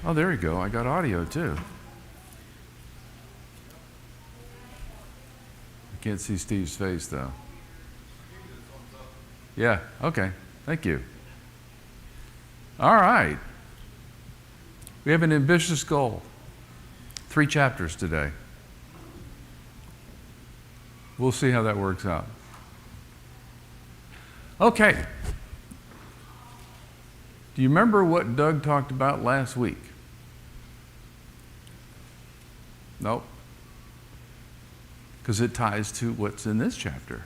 Oh, there you go. I got audio too. I can't see Steve's face though. Yeah, okay. Thank you. All right. We have an ambitious goal. 3 chapters today. We'll see how that works out. Okay. Do you remember what Doug talked about last week? Nope. Because it ties to what's in this chapter.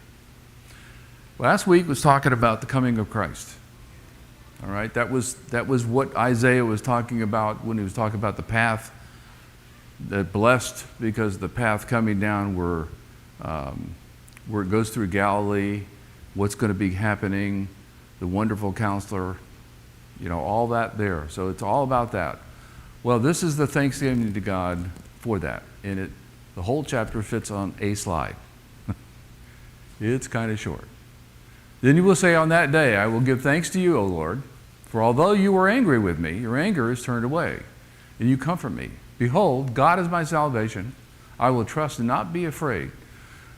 Last week was talking about the coming of Christ. All right, that was what Isaiah was talking about when he was talking about the path, that blessed because the path coming down where it goes through Galilee, what's going to be happening, the wonderful counselor, all that there. So it's all about that. Well, this is the thanksgiving to God for that. And the whole chapter fits on a slide. It's kind of short. Then you will say on that day, I will give thanks to you, O Lord, for although you were angry with me, your anger is turned away, and you comfort me. Behold, God is my salvation. I will trust and not be afraid.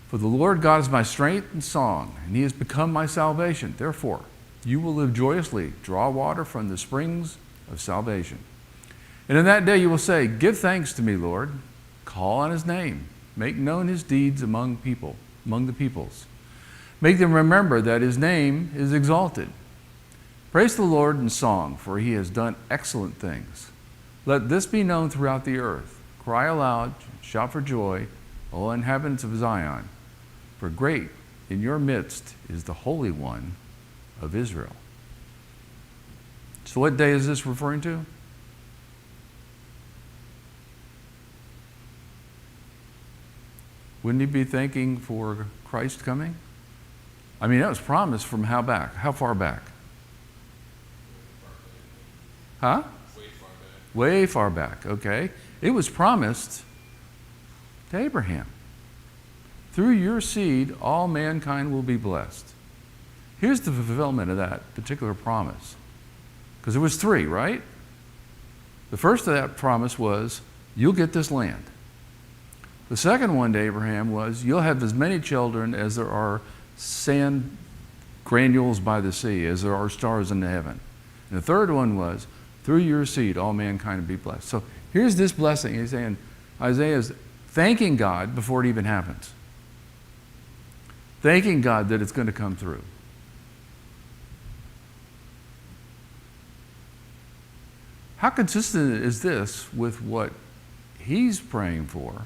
For the Lord God is my strength and song, and he has become my salvation. Therefore, you will live joyously, draw water from the springs of salvation. And in that day you will say, give thanks to me, Lord. Call on his name. Make known his deeds among the peoples. Make them remember that his name is exalted. Praise the Lord in song, for he has done excellent things. Let this be known throughout the earth. Cry aloud, shout for joy, all inhabitants of Zion. For great in your midst is the Holy One of Israel. So what day is this referring to? Wouldn't he be thanking for Christ coming? I mean, that was promised from how back? How far back? Huh? Way far back, okay. It was promised to Abraham. Through your seed, all mankind will be blessed. Here's the fulfillment of that particular promise. Because there was 3, right? The first of that promise was, you'll get this land. The second one to Abraham was, you'll have as many children as there are sand granules by the sea, as there are stars in the heaven. And the third one was, through your seed, all mankind will be blessed. So here's this blessing. He's saying, Isaiah is thanking God before it even happens. Thanking God that it's going to come through. How consistent is this with what he's praying for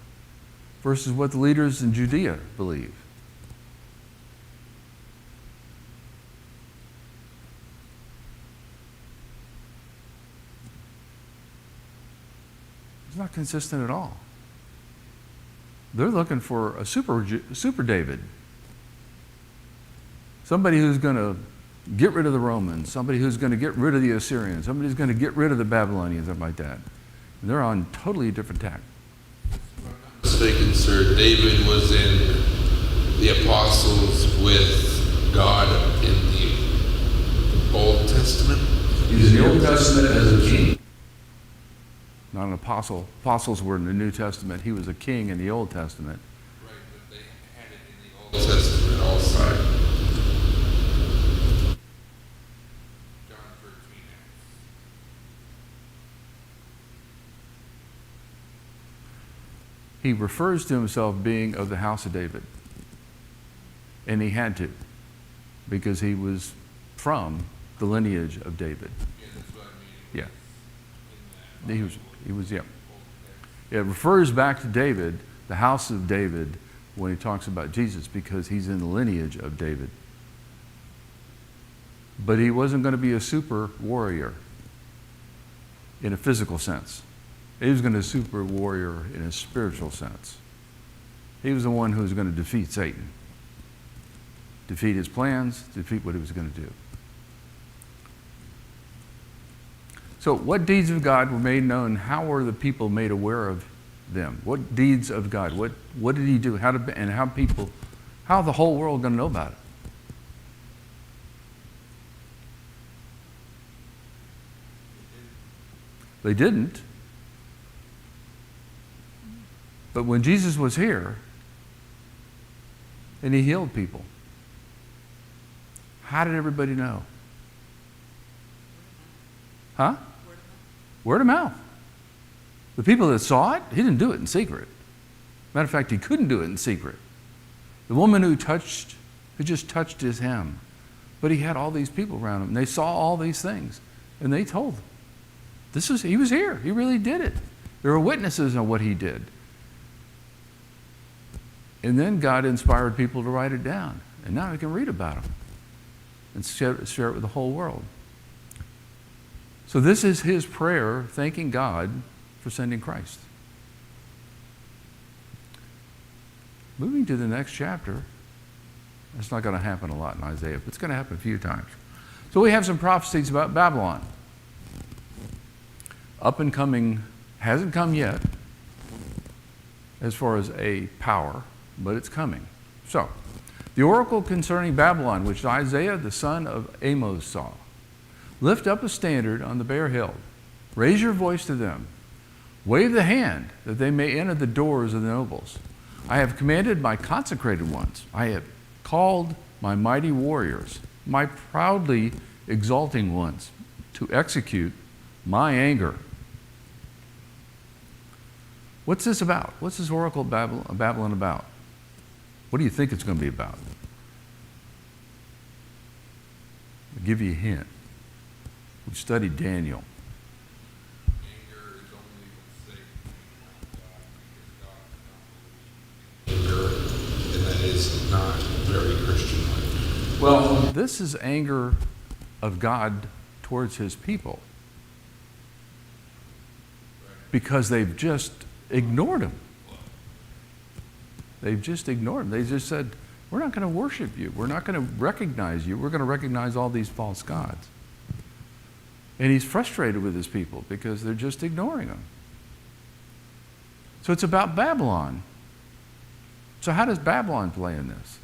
versus what the leaders in Judea believe? It's not consistent at all. They're looking for a super David. Somebody who's going to get rid of the Romans, somebody who's going to get rid of the Assyrians, somebody who's going to get rid of the Babylonians, something like that. And they're on totally different tack. If I'm not mistaken, sir, David was in the apostles with God in the Old Testament. He's in the Old Testament as a king. Not an apostle. Apostles were in the New Testament. He was a king in the Old Testament. Right, but they had it in the Old Testament also. Right. John 13. He refers to himself being of the house of David. And he had to, because he was from the lineage of David. Yeah, that's what I mean. Yeah. He was, yeah. It refers back to David, the house of David, when he talks about Jesus, because he's in the lineage of David. But he wasn't going to be a super warrior in a physical sense. He was going to be a super warrior in a spiritual sense. He was the one who was going to defeat Satan, defeat his plans, defeat what he was going to do. So what deeds of God were made known? How were the people made aware of them? What deeds of God? What did he do? How the whole world going to know about it? They didn't. But when Jesus was here and he healed people, how did everybody know? Huh? Word of mouth. The people that saw it, he didn't do it in secret. Matter of fact, he couldn't do it in secret. The woman who just touched his hem, but he had all these people around him, and they saw all these things, and they told him. He was here. He really did it. There were witnesses on what he did. And then God inspired people to write it down, and now we can read about him and share it with the whole world. So this is his prayer, thanking God for sending Christ. Moving to the next chapter, that's not going to happen a lot in Isaiah, but it's going to happen a few times. So we have some prophecies about Babylon. Up and coming, hasn't come yet as far as a power, but it's coming. So, the oracle concerning Babylon, which Isaiah the son of Amos saw. Lift up a standard on the bare hill. Raise your voice to them. Wave the hand that they may enter the doors of the nobles. I have commanded my consecrated ones. I have called my mighty warriors, my proudly exalting ones, to execute my anger. What's this about? What's this oracle of Babylon about? What do you think it's going to be about? I'll give you a hint. We studied Daniel. Anger is only when Satan anger, and that is not very Christian-like. Well, this is anger of God towards his people because they've just ignored him. They've just ignored him. They just said, we're not going to worship you. We're not going to recognize you. We're going to recognize all these false gods. And he's frustrated with his people because they're just ignoring him. So it's about Babylon. So how does Babylon play in this?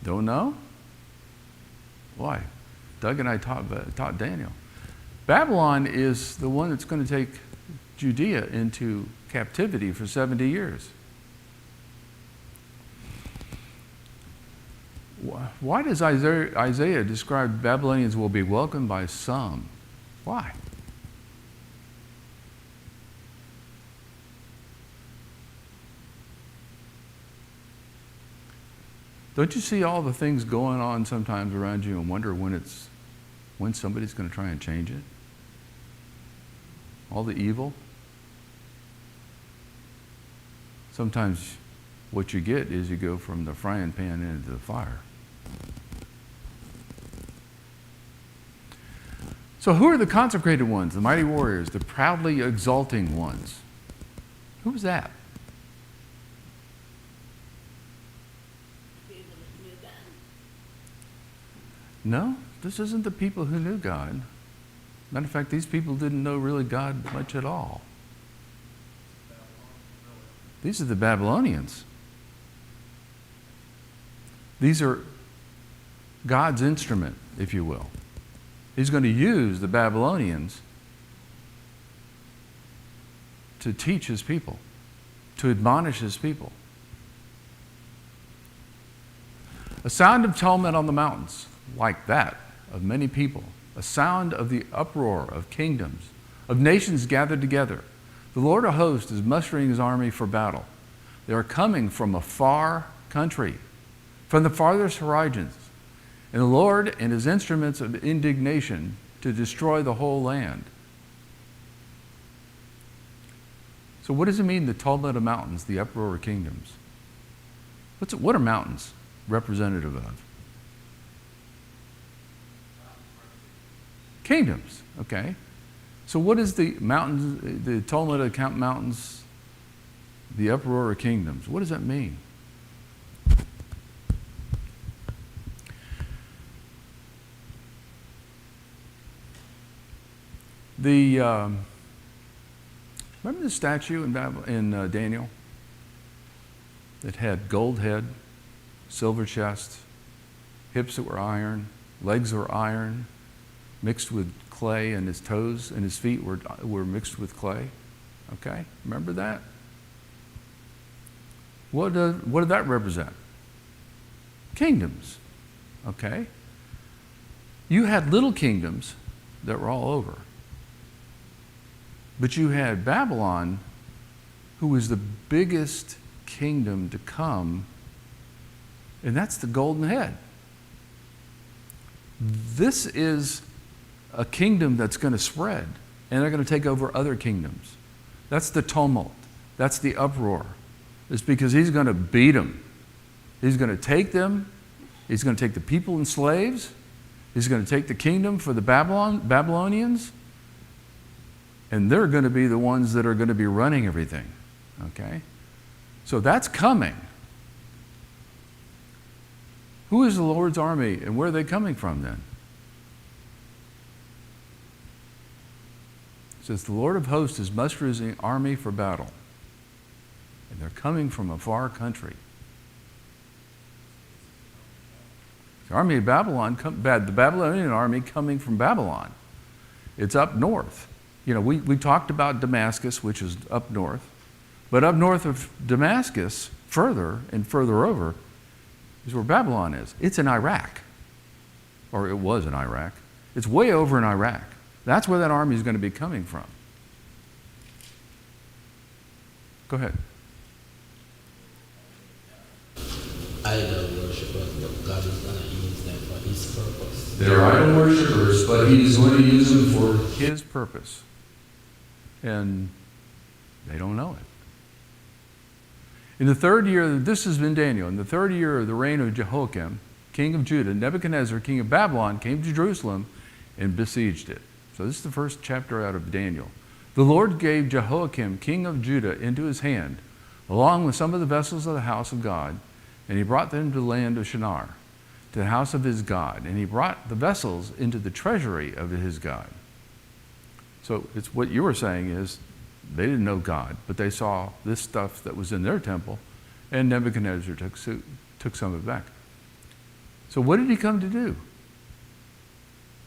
Don't know? Why? Doug and I taught Daniel. Babylon is the one that's going to take Judea into captivity for 70 years. Why does Isaiah describe Babylonians will be welcomed by some? Why? Don't you see all the things going on sometimes around you and wonder when somebody's going to try and change it? All the evil. Sometimes what you get is you go from the frying pan into the fire. So who are the consecrated ones, the mighty warriors, the proudly exalting ones? Who was that? People that knew God. No, this isn't the people who knew God. Matter of fact, these people didn't know really God much at all. These are the Babylonians. These are God's instrument, if you will. He's going to use the Babylonians to teach his people, to admonish his people. A sound of tumult on the mountains, like that of many people. A sound of the uproar of kingdoms, of nations gathered together. The Lord of hosts is mustering his army for battle. They are coming from a far country, from the farthest horizons. And the Lord and his instruments of indignation to destroy the whole land. So what does it mean, the tumult of mountains, the uproar of kingdoms? What are mountains representative of? Kingdoms, okay. So what is the mountains, the tumult of mountains, the uproar of kingdoms? What does that mean? Remember the statue in Daniel that had gold head, silver chest, hips that were iron, legs were iron, mixed with clay, and his toes and his feet were mixed with clay. Okay? Remember that? What did that represent? Kingdoms. Okay? You had little kingdoms that were all over. But you had Babylon, who was the biggest kingdom to come, and that's the golden head. This is a kingdom that's going to spread, and they're going to take over other kingdoms. That's the tumult. That's the uproar. It's because he's going to beat them. He's going to take them. He's going to take the people and slaves. He's going to take the kingdom for the Babylonians, and they're going to be the ones that are going to be running everything. Okay? So that's coming. Who is the Lord's army, and where are they coming from then? It says, the Lord of hosts is mustering an army for battle. And they're coming from a far country. The army of Babylon, the Babylonian army coming from Babylon. It's up north. You know, we talked about Damascus, which is up north. But up north of Damascus, further and further over, is where Babylon is. It's in Iraq. Or it was in Iraq. It's way over in Iraq. That's where that army is going to be coming from. Go ahead. Idol worshippers, but God is going to use them for His purpose. They're idol worshippers, but He's going to use them for His purpose. And they don't know it. In the third year, this has been Daniel, in the third year of the reign of Jehoiakim, king of Judah, Nebuchadnezzar, king of Babylon, came to Jerusalem and besieged it. So this is the first chapter out of Daniel. The Lord gave Jehoiakim, king of Judah, into his hand, along with some of the vessels of the house of God, and he brought them to the land of Shinar, to the house of his God, and he brought the vessels into the treasury of his God. So it's what you were saying is, they didn't know God, but they saw this stuff that was in their temple, and Nebuchadnezzar took some of it back. So what did he come to do?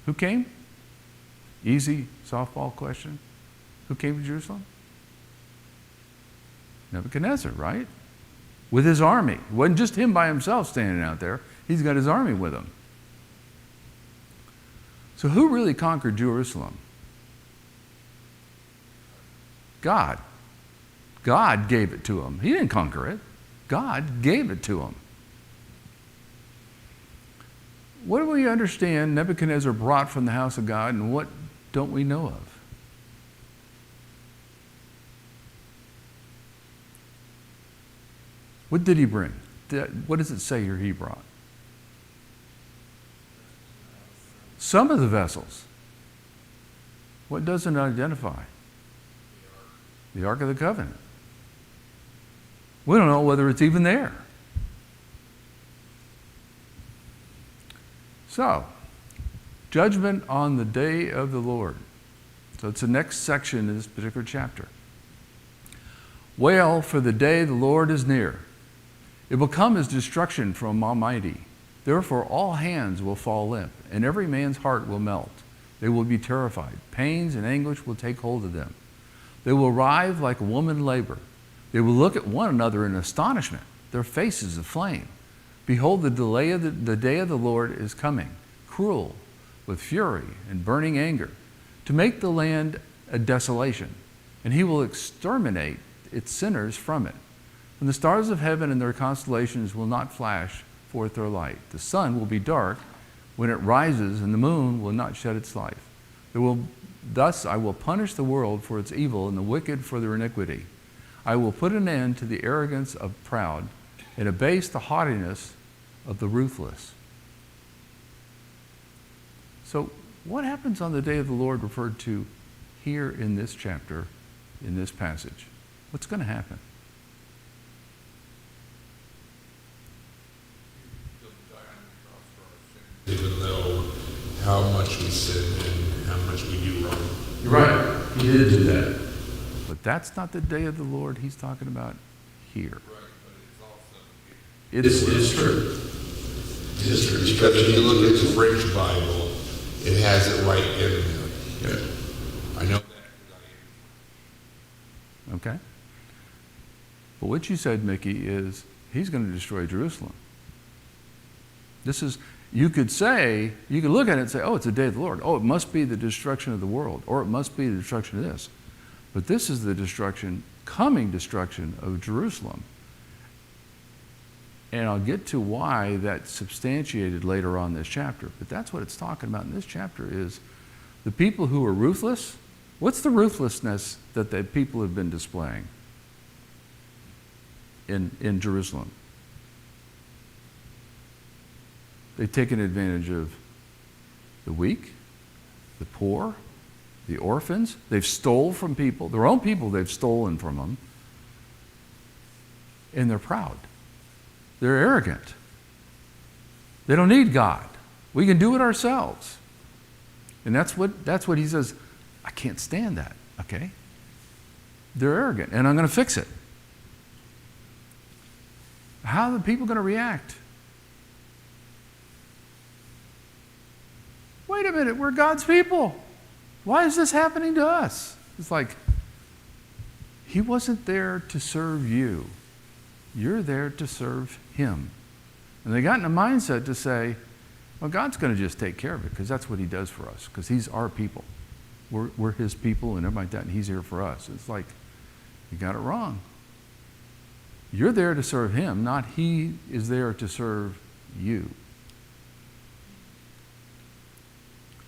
Who came? Easy softball question. Who came to Jerusalem? Nebuchadnezzar, right? With his army. It wasn't just him by himself standing out there. He's got his army with him. So who really conquered Jerusalem? God. God gave it to him. He didn't conquer it. God gave it to him. What do we understand Nebuchadnezzar brought from the house of God, and what don't we know of? What did he bring? What does it say here he brought? Some of the vessels. What doesn't it identify? The Ark of the Covenant. We don't know whether it's even there. So, judgment on the day of the Lord. So it's the next section in this particular chapter. Wail, for the day the Lord is near. It will come as destruction from Almighty. Therefore all hands will fall limp, and every man's heart will melt. They will be terrified. Pains and anguish will take hold of them. They will writhe like a woman in labor. They will look at one another in astonishment, their faces aflame. Behold, the day of the Lord is coming, cruel, with fury and burning anger, to make the land a desolation, and he will exterminate its sinners from it. When the stars of heaven and their constellations will not flash forth their light, the sun will be dark when it rises, and the moon will not shed its light. Thus I will punish the world for its evil and the wicked for their iniquity. I will put an end to the arrogance of proud and abase the haughtiness of the ruthless. So what happens on the day of the Lord referred to here in this chapter, in this passage? What's going to happen? Even though how much we sin and how much we do wrong. You're right. He did do that. But that's not the day of the Lord he's talking about here. Right, but it's also It's true. history. Because if you look at the French Bible, it has it right in there. I know that. Okay? But what you said, Mickey, is he's going to destroy Jerusalem. This is, you could say, you could look at it and say, oh, it's the day of the Lord. Oh, it must be the destruction of the world, or it must be the destruction of this. But this is the destruction, coming destruction of Jerusalem. And I'll get to why that's substantiated later on in this chapter. But that's what it's talking about in this chapter is the people who are ruthless. What's the ruthlessness that the people have been displaying in Jerusalem? They've taken advantage of the weak, the poor, the orphans. They've stole from people, their own people they've stolen from them. And they're proud. They're arrogant. They don't need God. We can do it ourselves. And that's what he says, I can't stand that, okay? They're arrogant, and I'm going to fix it. How are the people going to react? Wait a minute, we're God's people. Why is this happening to us? It's like, he wasn't there to serve you. You're there to serve him. And they got in a mindset to say, well, God's going to just take care of it because that's what he does for us, because he's our people. We're his people and everything like that, and he's here for us. It's like, you got it wrong. You're there to serve him, not he is there to serve you.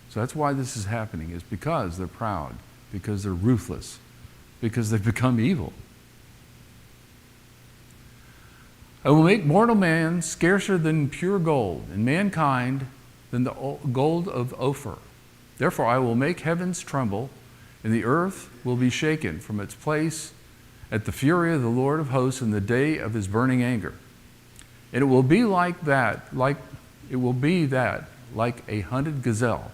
So that's why this is happening, is because they're proud, because they're ruthless, because they've become evil. I will make mortal man scarcer than pure gold, and mankind than the gold of Ophir. Therefore I will make heavens tremble, and the earth will be shaken from its place at the fury of the Lord of hosts in the day of his burning anger. And it will be like a hunted gazelle,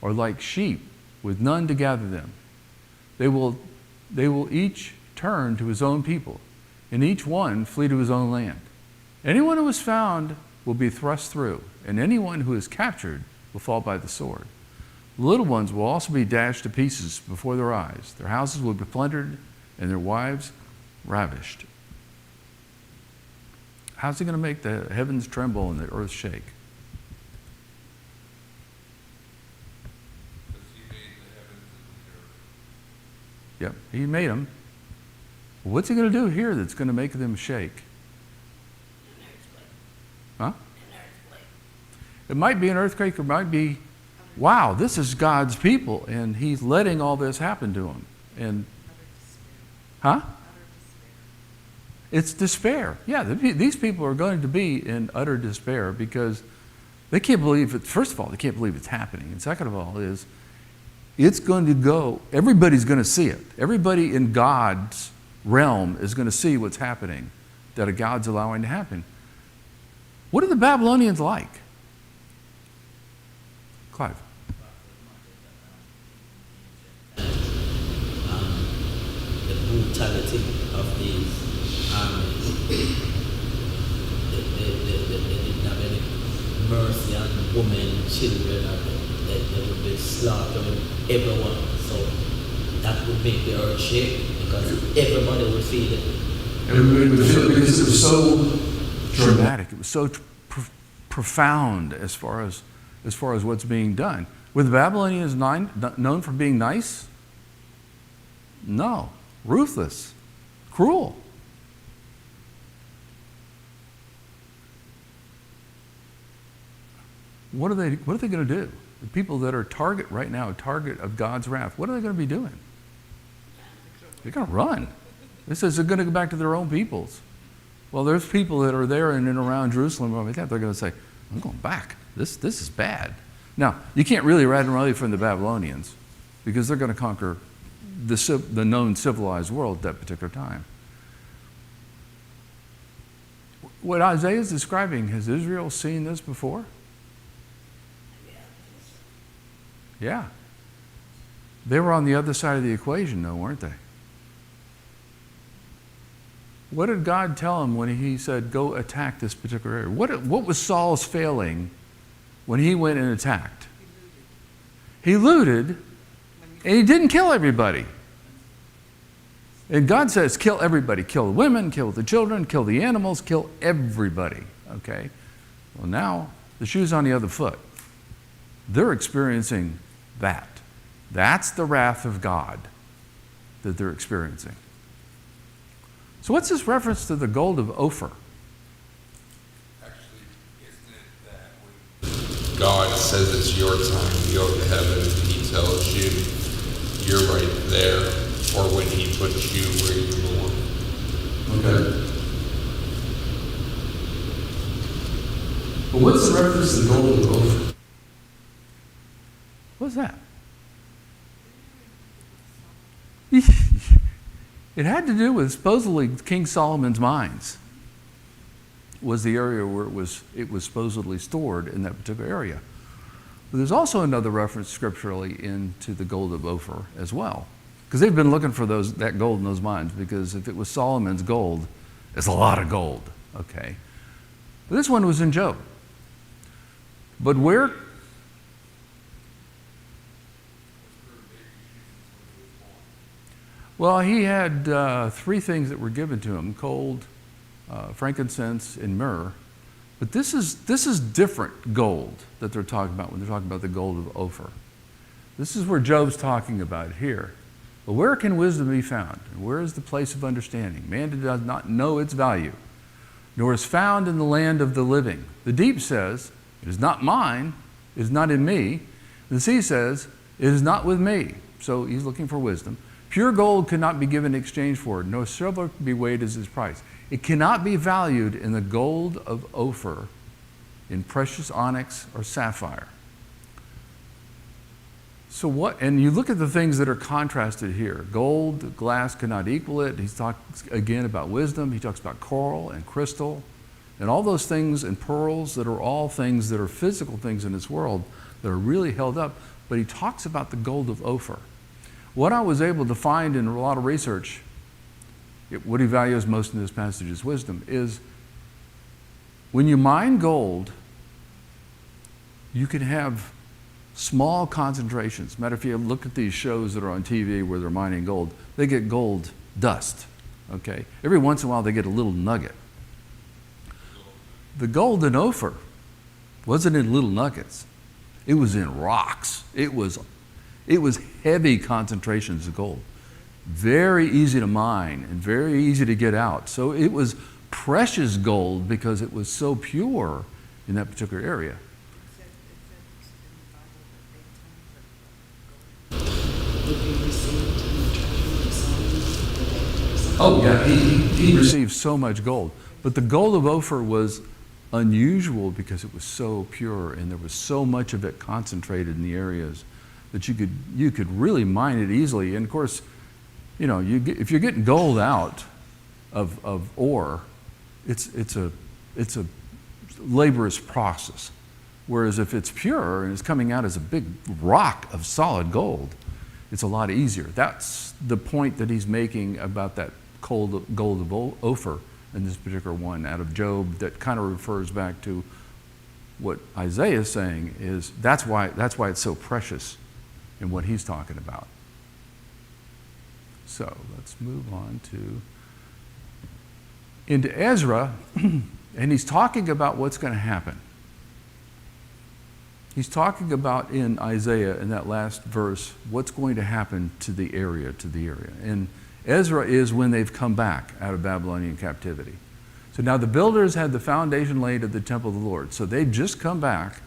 or like sheep with none to gather them. They will each turn to his own people, and each one flee to his own land. Anyone who is found will be thrust through, and anyone who is captured will fall by the sword. The little ones will also be dashed to pieces before their eyes. Their houses will be plundered, and their wives ravished. How's he going to make the heavens tremble and the earth shake? Yep, he made them. What's he going to do here that's going to make them shake? Huh? It might be an earthquake, or it might be, wow, this is God's people, and he's letting all this happen to them. And, huh? It's despair. Yeah, these people are going to be in utter despair because they can't believe it. First of all, they can't believe it's happening. And second of all is, it's going to go, everybody's going to see it. Everybody in God's realm is going to see what's happening, that God's allowing to happen. What are the Babylonians like? Clive. The brutality of these armies. They didn't have any mercy on women, children, they would be slaughtering everyone. So that would make the earth shake because everybody would feel it. Everybody would feel it because it was so dramatic. It was so profound as far as what's being done. Were the Babylonians known for being nice? No. Ruthless. Cruel. What are they going to do? The people that are target right now, target of God's wrath, what are they going to be doing? They're going to run. It says they're going to go back to their own peoples. Well, there's people that are there and around Jerusalem like that. They're going to say, I'm going back. This is bad. Now, you can't really run away from the Babylonians because they're going to conquer the known civilized world at that particular time. What Isaiah is describing, has Israel seen this before? Yeah. They were on the other side of the equation, though, weren't they? What did God tell him when he said, go attack this particular area? What was Saul's failing when he went and attacked? He looted, and he didn't kill everybody. And God says, kill everybody. Kill the women, kill the children, kill the animals, kill everybody. Okay? Well, now the shoe's on the other foot. They're experiencing that. That's the wrath of God that they're experiencing. So what's this reference to the gold of Ophir? Actually, isn't it that when God says it's your time to go to heaven and he tells you you're right there, or when he puts you where you belong? Okay. But what's the reference to the gold of Ophir? What's that? It had to do with supposedly King Solomon's mines. Was the area where it was supposedly stored in that particular area. But there's also another reference scripturally into the gold of Ophir as well. Because they've been looking for that gold in those mines, because if it was Solomon's gold, it's a lot of gold. Okay. But this one was in Job. But where? Well, he had 3 things that were given to him: gold, frankincense, and myrrh. But this is different gold that they're talking about when they're talking about the gold of Ophir. This is where Job's talking about here. But where can wisdom be found? And where is the place of understanding? Man does not know its value, nor is found in the land of the living. The deep says, it is not mine, it is not in me. The sea says, it is not with me. So he's looking for wisdom. Pure gold could not be given in exchange for it, nor silver could be weighed as its price. It cannot be valued in the gold of Ophir, in precious onyx or sapphire. So what, and you look at the things that are contrasted here. Gold, glass cannot equal it. He talks again about wisdom. He talks about coral and crystal and all those things, and pearls, that are all things that are physical things in this world that are really held up. But he talks about the gold of Ophir. What I was able to find in a lot of research, what he values most in this passage is wisdom, is when you mine gold, you can have small concentrations. Matter of fact, if you look at these shows that are on TV where they're mining gold, they get gold dust, okay? Every once in a while they get a little nugget. The gold in Ophir wasn't in little nuggets. It was in rocks. It was heavy concentrations of gold. Very easy to mine and very easy to get out. So it was precious gold because it was so pure in that particular area. Oh yeah, he received so much gold. But the gold of Ophir was unusual because it was so pure and there was so much of it concentrated in the areas that you could really mine it easily. And of course, you know, if you're getting gold out of ore, it's a laborious process. Whereas if it's pure and it's coming out as a big rock of solid gold, it's a lot easier. That's the point that he's making about that gold of Ophir in this particular one out of Job, that kind of refers back to what Isaiah is saying, is that's why it's so precious in what he's talking about. So let's move on into Ezra, and he's talking about what's going to happen. He's talking about in Isaiah, in that last verse, what's going to happen to the area. And Ezra is when they've come back out of Babylonian captivity. So now the builders had the foundation laid at the temple of the Lord. So they've just come back,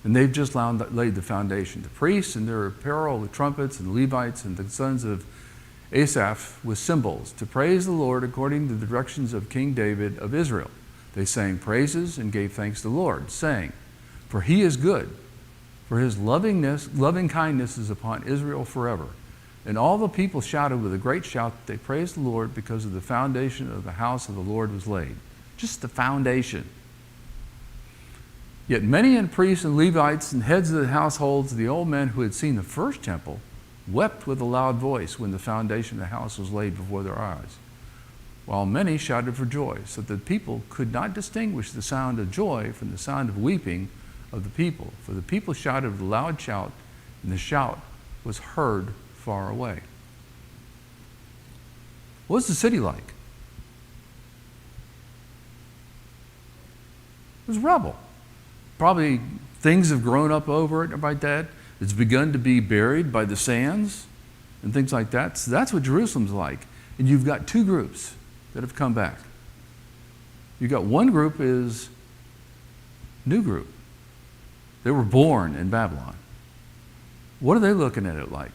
and they've just laid the foundation. The priests in their apparel with trumpets, and the Levites and the sons of Asaph with cymbals, to praise the Lord according to the directions of King David of Israel. They sang praises and gave thanks to the Lord, saying, "For he is good, for his loving kindness is upon Israel forever." And all the people shouted with a great shout that they praised the Lord because of the foundation of the house of the Lord was laid. Just the foundation. Yet many and priests and Levites and heads of the households of the old men who had seen the first temple wept with a loud voice when the foundation of the house was laid before their eyes. while many shouted for joy, so that the people could not distinguish the sound of joy from the sound of weeping of the people. For the people shouted with a loud shout, and the shout was heard far away. What's the city like? It was rubble. Probably things have grown up over it like that. It's begun to be buried by the sands and things like that. So that's what Jerusalem's like. And you've got two groups that have come back. You've got one group is new group. They were born in Babylon. What are they looking at it like?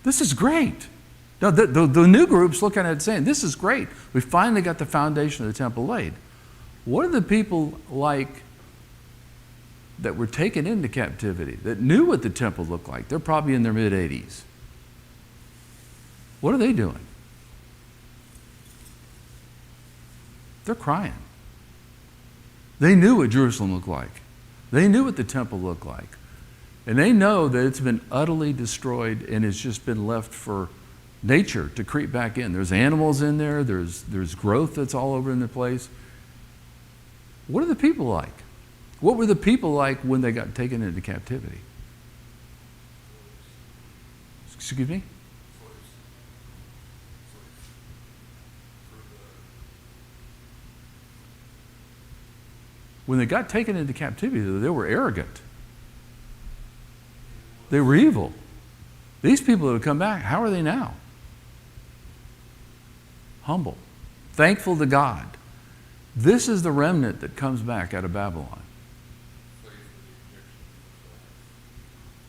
This is great. No, the new group's looking at it saying, this is great. We finally got the foundation of the temple laid. What are the people like that were taken into captivity, that knew what the temple looked like? They're probably in their mid-80s. What are they doing? They're crying. They knew what Jerusalem looked like. They knew what the temple looked like. And they know that it's been utterly destroyed and it's just been left for nature to creep back in. There's animals in there. There's growth that's all over in the place. What are the people like? What were the people like when they got taken into captivity? Excuse me? When they got taken into captivity, they were arrogant. They were evil. These people that have come back, how are they now? Humble, thankful to God. This is the remnant that comes back out of Babylon.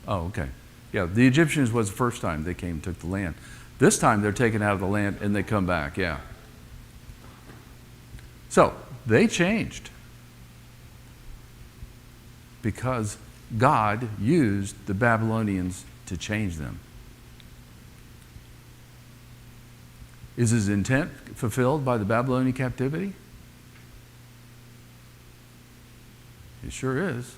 Oh, okay. Yeah, the Egyptians was the first time they came and took the land. This time they're taken out of the land and they come back, yeah. So, they changed because God used the Babylonians to change them. Is his intent fulfilled by the Babylonian captivity? It sure is.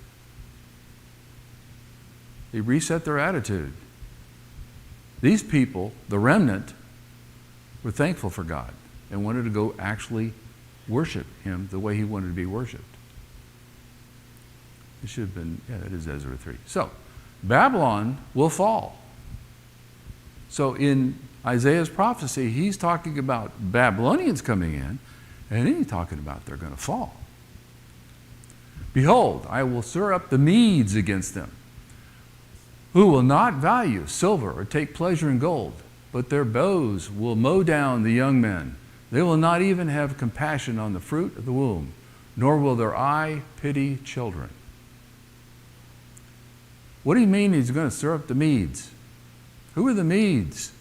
He reset their attitude. These people, the remnant, were thankful for God and wanted to go actually worship him the way he wanted to be worshiped. It should have been, yeah, that is Ezra 3. So, Babylon will fall. So in Isaiah's prophecy, he's talking about Babylonians coming in, and then he's talking about they're going to fall. Behold, I will stir up the Medes against them, who will not value silver or take pleasure in gold, but their bows will mow down the young men. They will not even have compassion on the fruit of the womb, nor will their eye pity children. What do you mean he's going to stir up the Medes? Who are the Medes?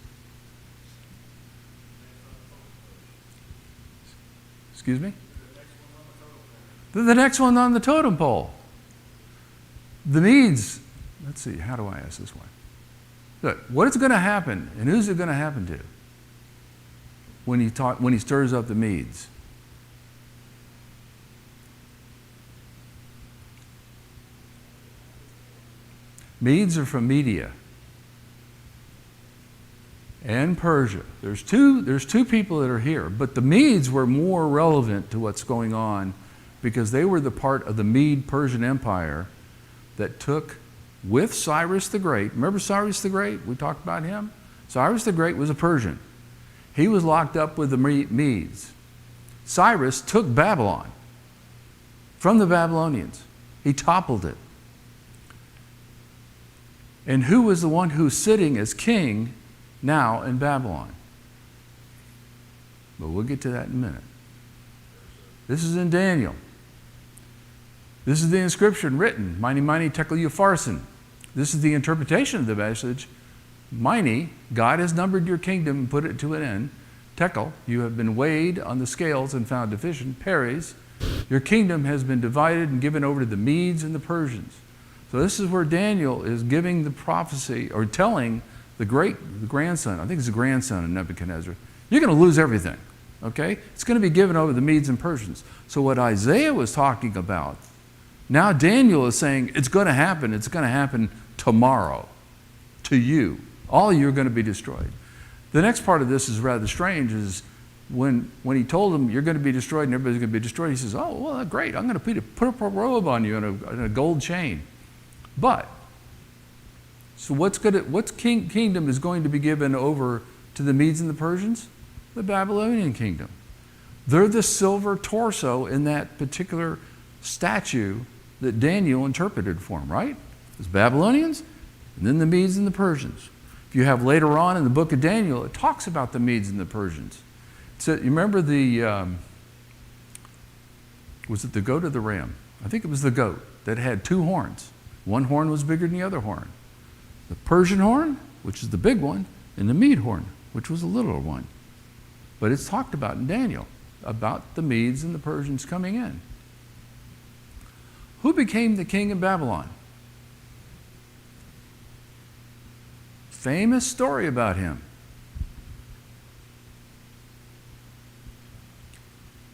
Excuse me? They're the next one on the totem pole. The Medes, let's see, how do I ask this one? Look, what is going to happen, and who's it going to happen to when he stirs up the Medes? Medes are from Media and Persia. There's two people that are here, but the Medes were more relevant to what's going on because they were the part of the Mede-Persian Empire that took with Cyrus the Great. Remember Cyrus the Great? We talked about him. Cyrus the Great was a Persian. He was locked up with the Medes. Cyrus took Babylon from the Babylonians. He toppled it. And who was the one who's sitting as king now in Babylon? But we'll get to that in a minute. This is in Daniel. This is the inscription written, Mene, Mene, Tekel Upharsin. This is the interpretation of the message. Mene, God has numbered your kingdom and put it to an end. Tekel, you have been weighed on the scales and found deficient. Peres, your kingdom has been divided and given over to the Medes and the Persians. So this is where Daniel is giving the prophecy, or telling the grandson, I think it's the grandson of Nebuchadnezzar, you're going to lose everything, okay? It's going to be given over to the Medes and Persians. So what Isaiah was talking about, now Daniel is saying it's going to happen tomorrow to you. All you are going to be destroyed. The next part of this is rather strange, is when he told them, you're going to be destroyed and everybody's going to be destroyed, he says, oh, well, great, I'm going to put a robe on you and a gold chain. But, so what's kingdom is going to be given over to the Medes and the Persians? The Babylonian kingdom. They're the silver torso in that particular statue that Daniel interpreted for him, right? It's Babylonians, and then the Medes and the Persians. If you have later on in the book of Daniel, it talks about the Medes and the Persians. So you remember was it the goat or the ram? I think it was the goat that had two horns. One horn was bigger than the other horn. The Persian horn, which is the big one, and the Mede horn, which was the littler one. But it's talked about in Daniel, about the Medes and the Persians coming in. Who became the king of Babylon? Famous story about him.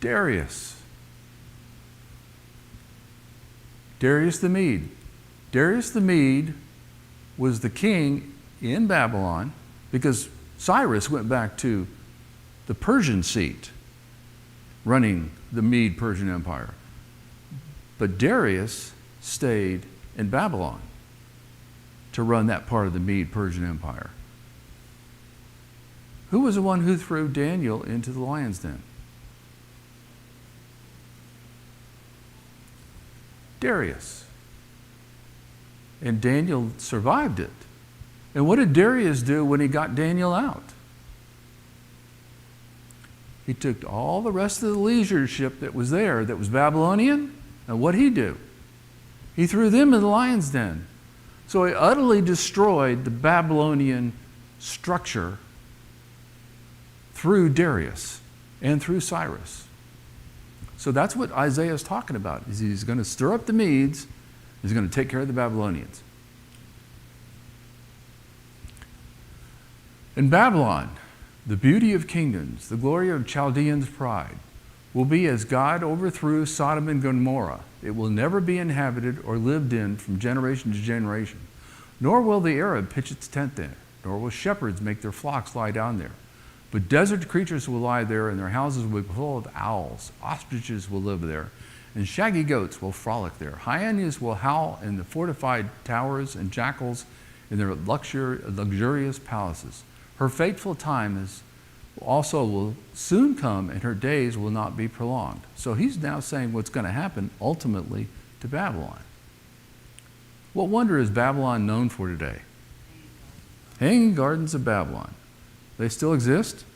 Darius. Darius the Mede. Darius the Mede was the king in Babylon because Cyrus went back to the Persian seat running the Mede-Persian Empire. But Darius stayed in Babylon to run that part of the Mede-Persian Empire. Who was the one who threw Daniel into the lion's den? Darius. And Daniel survived it. And what did Darius do when he got Daniel out? He took all the rest of the leadership that was there, that was Babylonian, and what did he do? He threw them in the lion's den. So he utterly destroyed the Babylonian structure through Darius and through Cyrus. So that's what Isaiah is talking about. He's going to stir up the Medes. He's going to take care of the Babylonians. In Babylon, the beauty of kingdoms, the glory of Chaldeans' pride, will be as God overthrew Sodom and Gomorrah. It will never be inhabited or lived in from generation to generation. Nor will the Arab pitch its tent there, nor will shepherds make their flocks lie down there. But desert creatures will lie there, and their houses will be full of owls. Ostriches will live there, and shaggy goats will frolic there. Hyenas will howl in the fortified towers, and jackals in their luxurious palaces. Her fateful time also will soon come, and her days will not be prolonged. So he's now saying what's going to happen ultimately to Babylon. What wonder is Babylon known for today? Hanging Gardens of Babylon. They still exist?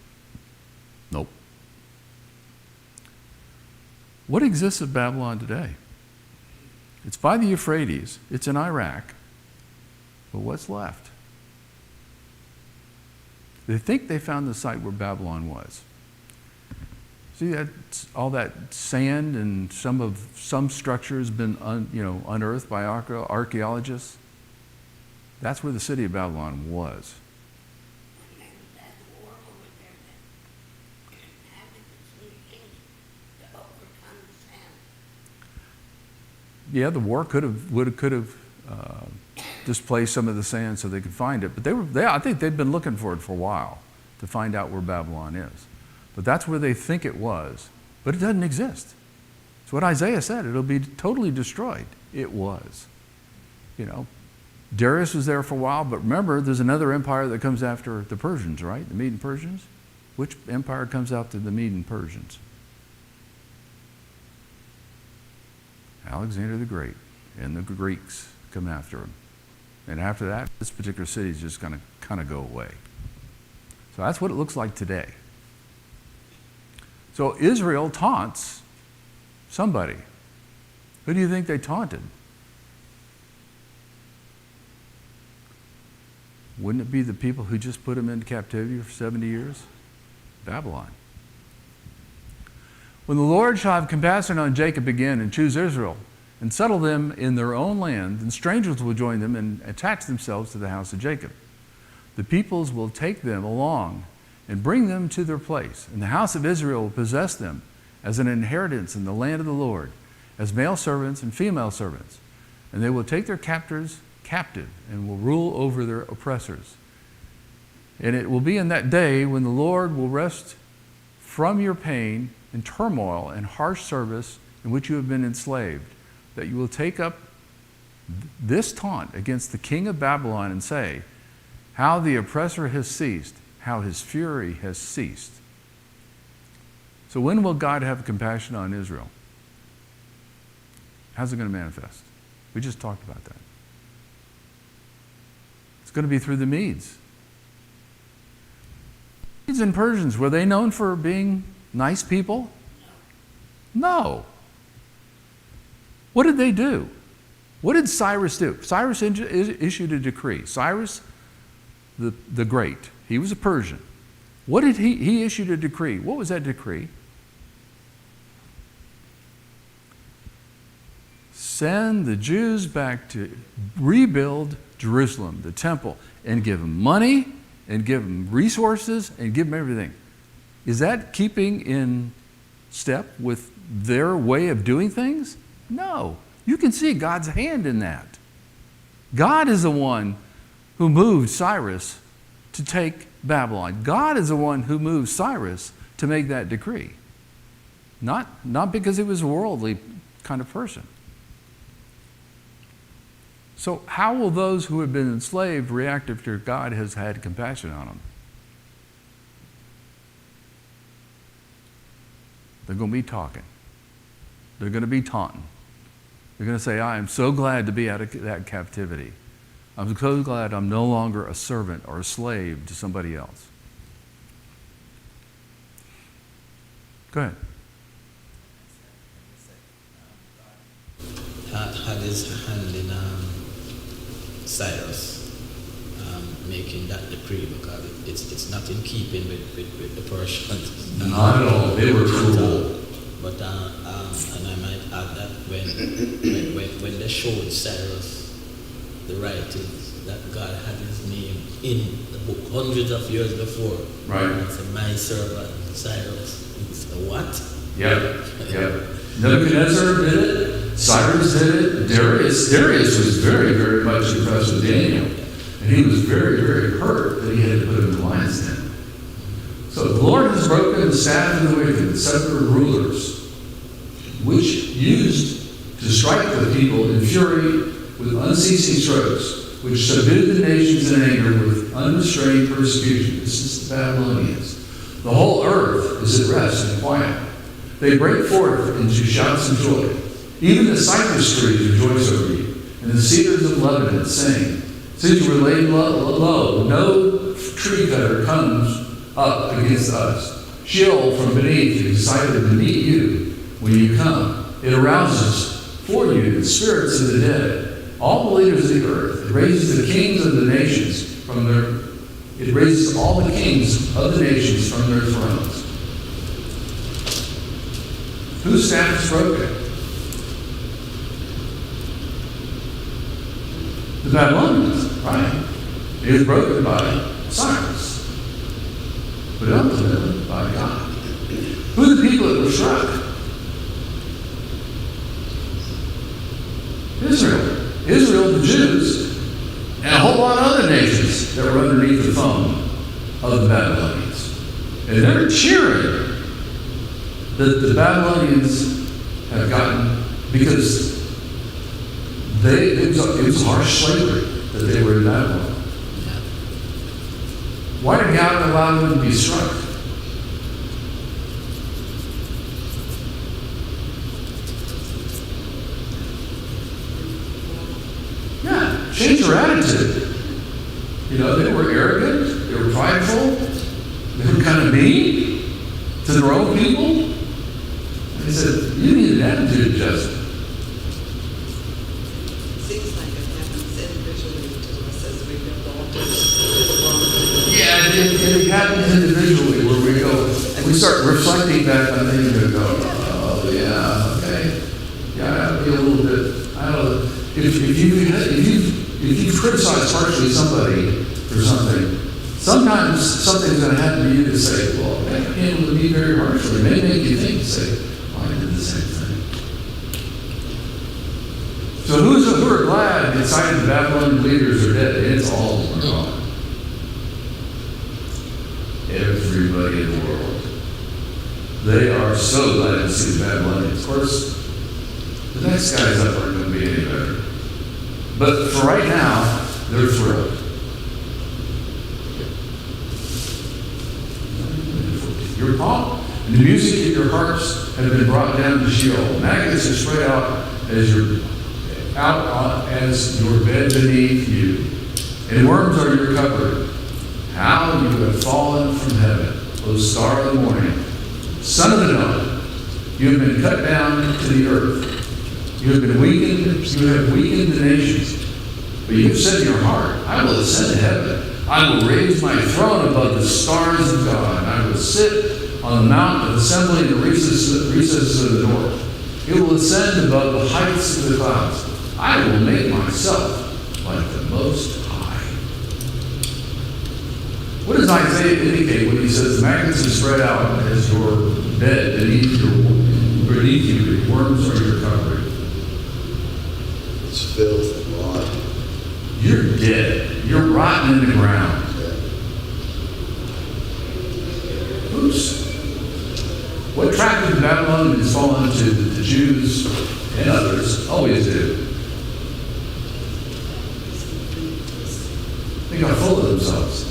Nope. What exists of Babylon today? It's by the Euphrates. It's in Iraq. But what's left? They think they found the site where Babylon was. See, that's all that sand and some structures been unearthed by archaeologists. That's where the city of Babylon was. Yeah, the war could have displaced some of the sand so they could find it. But I think they'd been looking for it for a while to find out where Babylon is. But that's where they think it was. But it doesn't exist. It's what Isaiah said. It'll be totally destroyed. It was. Darius was there for a while, but remember, there's another empire that comes after the Persians, right? The Mede Persians. Which empire comes after the Mede Persians? Alexander the Great, and the Greeks come after him. And after that, this particular city is just going to kind of go away. So that's what it looks like today. So Israel taunts somebody. Who do you think they taunted? Wouldn't it be the people who just put them into captivity for 70 years? Babylon. When the Lord shall have compassion on Jacob again and choose Israel and settle them in their own land, then strangers will join them and attach themselves to the house of Jacob. The peoples will take them along and bring them to their place, and the house of Israel will possess them as an inheritance in the land of the Lord, as male servants and female servants. And they will take their captors captive and will rule over their oppressors. And it will be in that day when the Lord will rest from your pain and turmoil and harsh service in which you have been enslaved, that you will take up this taunt against the king of Babylon and say, how the oppressor has ceased, how his fury has ceased. So when will God have compassion on Israel? How's it going to manifest? We just talked about that. It's going to be through the Medes. Medes and Persians, were they known for being nice people? No. What did they do? What did Cyrus do? Cyrus issued a decree. Cyrus the Great, he was a Persian. What did he issued a decree? What was that decree? Send the Jews back to rebuild Jerusalem, the temple, and give them money, and give them resources, and give them everything. Is that keeping in step with their way of doing things? No. You can see God's hand in that. God is the one who moved Cyrus to take Babylon. God is the one who moved Cyrus to make that decree. Not because he was a worldly kind of person. So how will those who have been enslaved react after God has had compassion on them? They're going to be talking. They're going to be taunting. They're going to say, I am so glad to be out of that captivity. I'm so glad I'm no longer a servant or a slave to somebody else. Go ahead. Had his hand in Cyrus making that decree, because it's not in keeping with the Persians. Not at all. They were cruel. But and I might add that when they showed Cyrus the writings that God had his name in the book hundreds of years before, Right. And said, my servant Cyrus. He said, what? Yep. Nebuchadnezzar did it. Cyrus did it. Darius was very, very much impressed with Daniel. And he was very, very hurt that he had to put him in the lion's den. So the Lord has broken the staff of the wicked, the scepter of rulers, which used to strike the people in fury with unceasing strokes, which subdued the nations in anger with unrestrained persecution. This is the Babylonians. The whole earth is at rest and quiet. They break forth into shouts of joy. Even the cypress trees rejoice over you, and the cedars of Lebanon saying, since you were laid low, no tree cutter comes up against us. Sheol from beneath is excited to meet you when you come. It arouses for you the spirits of the dead, all the leaders of the earth. It raises the kings of the nations from their. It raises all the kings of the nations from their thrones. Whose staff is broken? The Babylonians, right? It was broken by Cyrus, but ultimately by God. Who are the people that were struck? Israel, the Jews, and a whole lot of other nations that were underneath the thumb of the Babylonians. And they're cheering that the Babylonians have gotten, because it was harsh slavery that they were in Babylon. Why did God allow them to be struck? Yeah, change their attitude. You know, they were arrogant, they were prideful, they were kind of mean to their own people. They said, you need an attitude adjustment. Seems like it happens individually to us as we go along. Yeah, it happens individually where we go, we start reflecting back on things and go, oh yeah, okay. Yeah, I'll be a little bit, I don't know. If you criticize harshly somebody for something, sometimes something's going to happen to you to say, well, that handled me very harshly. It may make you think, say, well, I did the same thing. So who are glad that the Babylonian leaders are dead? It's all of them are gone. everybody in the world. They are so glad to see the Babylonians. Of course, the next guys up aren't going to be any better. But for right now, they're thrilled. Your pomp and the music in your harps have been brought down to Sheol. Maggots are spread out as your bed beneath you, and worms are your covering. How you have fallen from heaven, O star of the morning, son of the dawn! You have been cut down to the earth. You have weakened the nations. But you have said in your heart, I will ascend to heaven. I will raise my throne above the stars of God. I will sit on the mount of assembly in the recesses of the north. It will ascend above the heights of the clouds. I will make myself like the Most High. What does Isaiah indicate when he says, the maggots are spread out as your bed beneath you, the worms are your covering? It's filth and rot. You're dead. You're rotten in the ground. Oops. What attracted the Babylonians fallen to the Jews and others always do. They got full of themselves.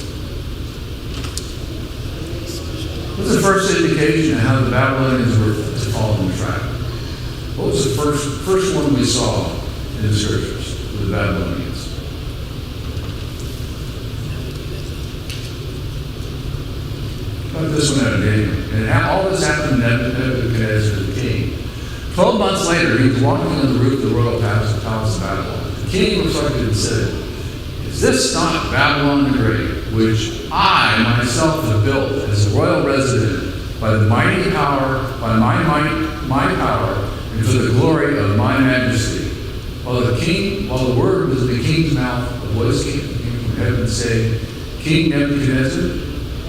What's the first indication of how the Babylonians were to fall in the trap? What was the first one we saw in the scriptures with the Babylonians? Got this one out of Daniel. And all this happened to Nebuchadnezzar the king. 12 months later, he was walking on the roof of the royal palace of Babylon. The king reflected and said, is this not Babylon the Great, which I myself have built as a royal resident by the mighty power, by my might, my power, and for the glory of my majesty? While the word was in the king's mouth, a voice came from heaven saying, King Nebuchadnezzar,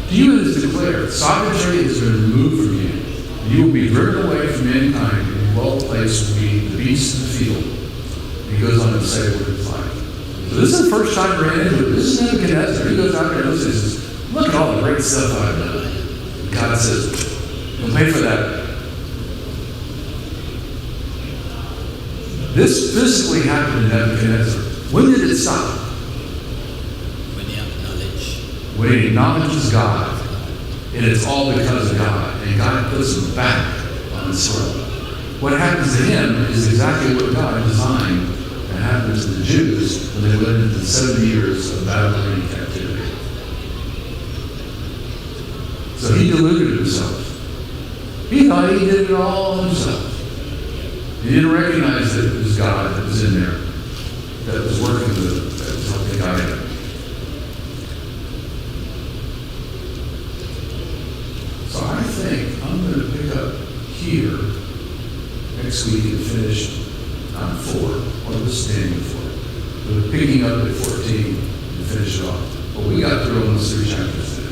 to you it is declared, sovereignty has been removed from you. You will be driven away from mankind, and your dwelling place will be the beasts of the field. And he goes on to say what it's like. So this is the first time we ran into it. This is Nebuchadnezzar. He goes out there and says, look at all the great stuff I've done. God says, you'll pay for that. This physically happened to Nebuchadnezzar. When did it stop? When he acknowledged. When he acknowledges God. And it's all because of God. And God puts him back on his throne. What happens to him is exactly what God designed to happen to the Jews when they went into the 70 years of Babylonian captivity. So he deluded himself. He thought he did it all himself. He didn't recognize that it was God that was in there, that was working with him, that was helping guide him. So I think I'm going to pick up here next week and finish on 4. What was Daniel 4? We're picking up at 14 and finish it off. But we got through almost 3 chapters today.